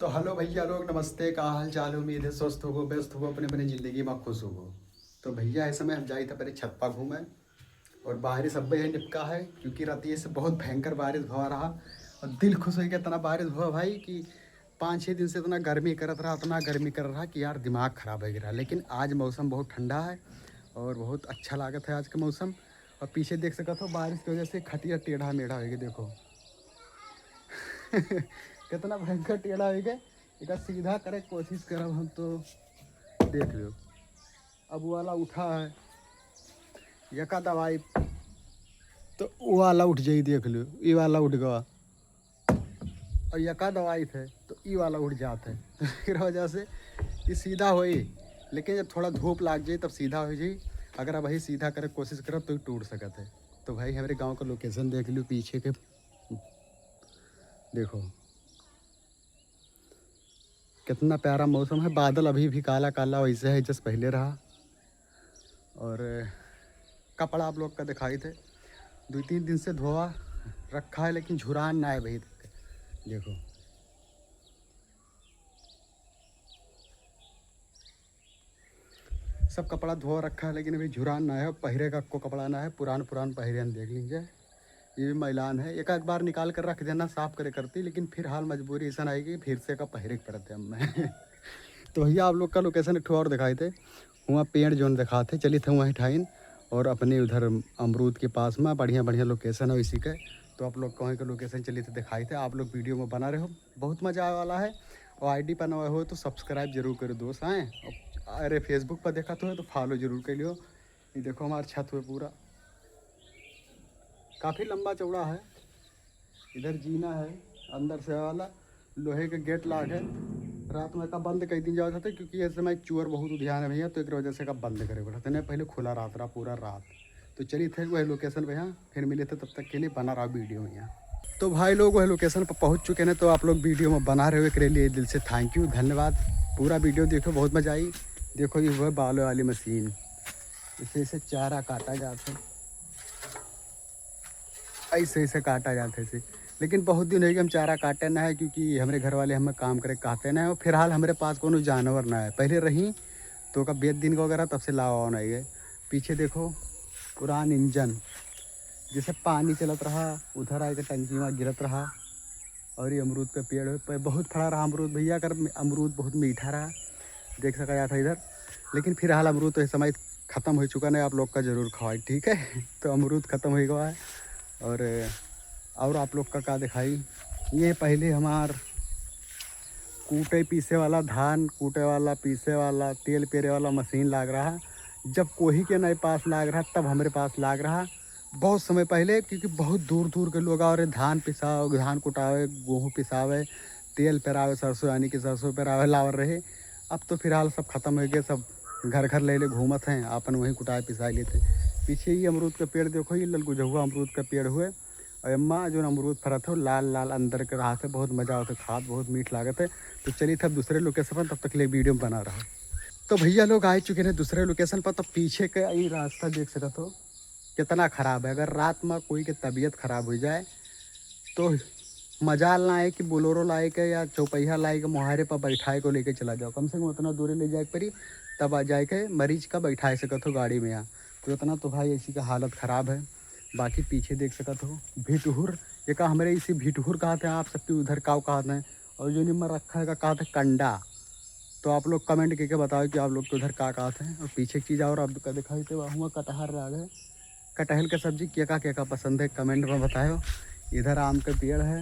तो हेलो भैया लोग, नमस्ते। का हाल चाल? उम्मीद है स्वस्थ हो, व्यस्त हो, अपने अपने ज़िंदगी में खुश हो। तो भैया इस समय हम जाए थे पहले छत पर घूमें और बारिश अब भी निपका है, क्योंकि रात से बहुत भयंकर बारिश हुआ रहा और दिल खुश हो गया। इतना बारिश हुआ भाई कि 5-6 दिन से इतना गर्मी करत रहा, इतना गर्मी कर रहा कि यार दिमाग ख़राब हो गया। लेकिन आज मौसम बहुत ठंडा है और बहुत अच्छा लागत है आज का मौसम। और पीछे देख सकते हो बारिश की वजह से खटिया टेढ़ा मेढ़ा हो गया, देखो। कितना भयंकर टेढ़ा हो गया। एक सीधा करे कोशिश करब हम तो देख लो। अब वो वाला उठा है यका दवाई, तो वो वाला उठ जाई, देख लो। ये वाला उठ गया और यका दवाई थे तो ये वाला उठ जाते है। तो फिर वजह से ये सीधा हो ही, लेकिन जब थोड़ा धूप लाग जाए तब सीधा हो जाए। अगर अब वही सीधा करे कोशिश करब तो टूट सकते है। तो भाई हमारे गांव का लोकेशन देख लो, पीछे के देखो कितना प्यारा मौसम है। बादल अभी भी काला काला वैसे है जैसे पहले रहा। और कपड़ा आप लोग का दिखाई थे 2-3 दिन से धोआ रखा है, लेकिन झुरान ना है भाई। देखो सब कपड़ा धोआ रखा है, लेकिन अभी झुरान ना है। पहरे का को कपड़ा ना है, पुरान पुरान पहरे हम देख लीजिए। ये भी मैलान है, एक आध बार निकाल कर रख देना साफ करे करती, लेकिन फिर हाल मजबूरी ऐसा आएगी फिर से का पहरे के पड़ते हमें। तो भैया आप लोग का लोकेशन एक और दिखाए थे, वहाँ पेड़ जोन दिखाते चली थे वहीं ठाइन। और अपने उधर अमरूद के पास में बढ़िया बढ़िया लोकेशन है इसी के। तो आप लोग कहीं का लोकेशन चली थे दिखाई थे। आप लोग वीडियो में बना रहे हो, बहुत मज़ा आने वाला है। और आईडी पर नए हो तो सब्सक्राइब जरूर करो दोस्त आए। अरे फेसबुक पर देखा तो फॉलो जरूर कर लियो। ये देखो हमारा छत पे पूरा काफ़ी लंबा चौड़ा है। इधर जीना है, अंदर से वाला लोहे के गेट लाग है। रात में का बंद कर दी जाता था, क्योंकि इस समय चोर बहुत ध्यान है भैया, तो एक वजह से का बंद करे पड़ा था। नहीं पहले खुला रात रहा पूरा रात। तो चलिए थे वह लोकेशन पे, यहाँ फिर मिले थे, तब तक के लिए बना रहा वीडियो में यहाँ। तो भाई लोग वह लोकेशन पर पहुँच चुके हैं। तो आप लोग वीडियो में बना रहे हो, के लिए दिल से थैंक यू, धन्यवाद। पूरा वीडियो देखो, बहुत मज़ा आई। देखो ये वह बालों वाली मशीन, इसे चारा काटा जाता है, ऐसे ऐसे काटा जाते थे। लेकिन बहुत दिन हो गए हम चारा काटे ना है, क्योंकि हमारे घर वाले हमें काम करे कहते ना है। और फिलहाल हमारे पास कोनो जानवर ना है, पहले रही तो का 20 दिन का वगैरह तब से लावा नहीं है। पीछे देखो पुरान इंजन, जैसे पानी चलत रहा उधर आके टंकी में गिरत रहा। और ये अमरूद का पेड़ है, बहुत फड़ा रहा अमरूद भैया। कर अमरूद बहुत मीठा रहा, देख सका जाता इधर। लेकिन फिलहाल अमरूद तो इस समय ख़त्म हो चुका नहीं, आप लोग का ज़रूर खवाए, ठीक है। तो अमरूद ख़त्म हो गया है। और आप लोग का दिखाई, ये पहले हमार कूटे पीसे वाला, धान कूटे वाला, पीसे वाला, तेल पेरे वाला मशीन लाग रहा। जब कोही के नए पास लाग रहा तब हमारे पास लाग रहा, बहुत समय पहले। क्योंकि बहुत दूर दूर के लोग और धान पिसावे, धान कुटावे, गेहूँ पिसावे, तेल पेरावे, सरसों यानी कि सरसों पेरावे लावर रहे। अब तो फिलहाल सब ख़त्म हो गए, सब घर घर ले घूमत हैं, अपन वहीं कुटाए पिसाए लेते। पीछे ही अमरूद का पेड़ देखो, ये ललगुजहुआ अमरूद का पेड़ हुए। और अम्मा जो अमरूद फरत हो लाल लाल अंदर के रहा थे, बहुत मज़ा आता, खाद बहुत मीठ लागत है। तो चलिए तब दूसरे लोकेशन पर, तब तक ले वीडियो में बना रहा। तो भैया लोग आ चुके हैं दूसरे लोकेशन पर। तो पीछे का ये रास्ता देख सकते हो कितना ख़राब है। अगर रात में कोई की तबीयत ख़राब हो जाए तो मजाल ना है कि बोलोरो लाए के या चौपहिया लाए के मुहारे पर बैठाए को लेके चला जाओ। कम से कम उतना दूरी ले जाए पड़ी, तब आ जाए के मरीज का बैठाए सकते हो गाड़ी में यहाँ। तो इतना तो भाई ऐसी का हालत ख़राब है। बाकी पीछे देख सकते हो भिटहुर, ये का हमारे इसी भिटहुर कहते हैं, आप सबके उधर काव कहते हैं। और जो निम्न रखा है का कहते हैं कंडा। तो आप लोग कमेंट करके बताओ कि आप लोग के उधर का कहते हैं। और पीछे एक चीज़ और आपका दिखाई तो वहाँ कटहर राग है। कटहल का सब्जी क्या क्या पसंद है कमेंट में बताओ। इधर आम का पेड़ है।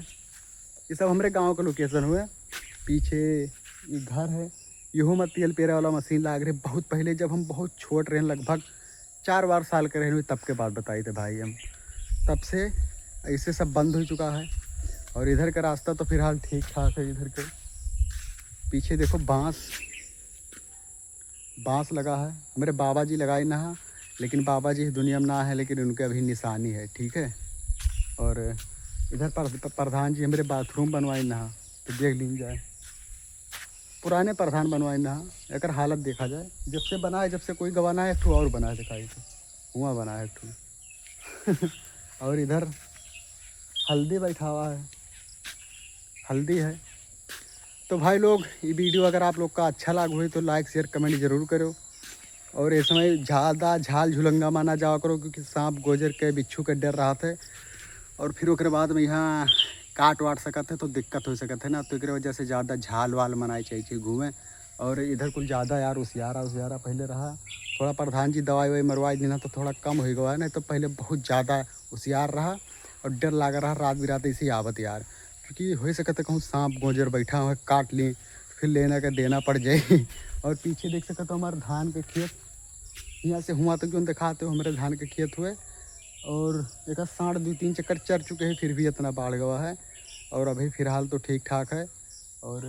ये सब हमारे गांव का लोकेशन हुए। पीछे ये घर है, यूँ मत तेल पेरा वाला मशीन लाग रही बहुत पहले, जब हम बहुत छोट रहे, लगभग 4 साल के रहे, तब के बाद बताई थे भाई हम। तब से ऐसे सब बंद हो चुका है। और इधर का रास्ता तो फिलहाल ठीक ठाक है। इधर के पीछे देखो बांस, बांस लगा है, मेरे बाबा जी लगाए ना है। लेकिन बाबा जी इस दुनिया में ना है, लेकिन उनके अभी निशानी है, ठीक है। और इधर प्रधान जी हमारे बाथरूम बनवाए ना, तो देख लीजिए जाए पुराने प्रधान बनवाए ना। अगर हालत देखा जाए जब से बना है, जब से कोई गवाना है, एक ठू और बना है दिखाई तो हुआ बना है एक ठू। और इधर हल्दी बैठा हुआ है, हल्दी है। तो भाई लोग ये वीडियो अगर आप लोग का अच्छा लगा हो तो लाइक शेयर कमेंट ज़रूर करो। और इस समय ज़्यादा झाल झुलंगा माना जावा करो, क्योंकि सांप गोजर के बिच्छू के डर रहा थे। और फिर उसके बाद में यहाँ काट वाट सकते है तो दिक्कत हो सकते है ना, तो एक वजह से ज़्यादा झाल वाल मनाए चाहिए घूमें। और इधर कुछ ज़्यादा यार उसियारा पहले रहा, थोड़ा प्रधान जी दवाई ववाई मरवाई देना तो थोड़ा कम हो गया है, नहीं तो पहले बहुत ज़्यादा उसियार रहा और डर लगा रहा रात बिरात इसी आवत यार। क्योंकि हो सकता कहूँ सांप गोजर बैठा हुआ काट ली फिर लेना का देना पड़ जाए। और पीछे देख सकते हो हमारे धान के खेत, यहाँ से हुआ तो क्यों दिखाते हो, हमारे धान के खेत हुए और एक साढ़ 2-3 चक्कर चर चुके हैं फिर भी इतना बाढ़ गवा है। और अभी फ़िलहाल तो ठीक ठाक है। और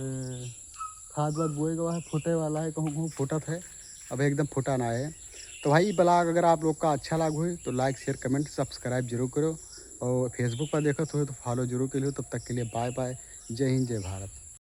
खाद वाद बोए गवा है, फूटे वाला है, कहूँ कहूँ फूटत है, अभी एकदम फूटा ना है। तो भाई ब्लॉग अगर आप लोग का अच्छा लगा हो तो लाइक शेयर कमेंट सब्सक्राइब जरूर करो। और फेसबुक पर देखो तो फॉलो जरूर कर लो। तब तक के लिए बाय बाय, जय हिंद जय भारत।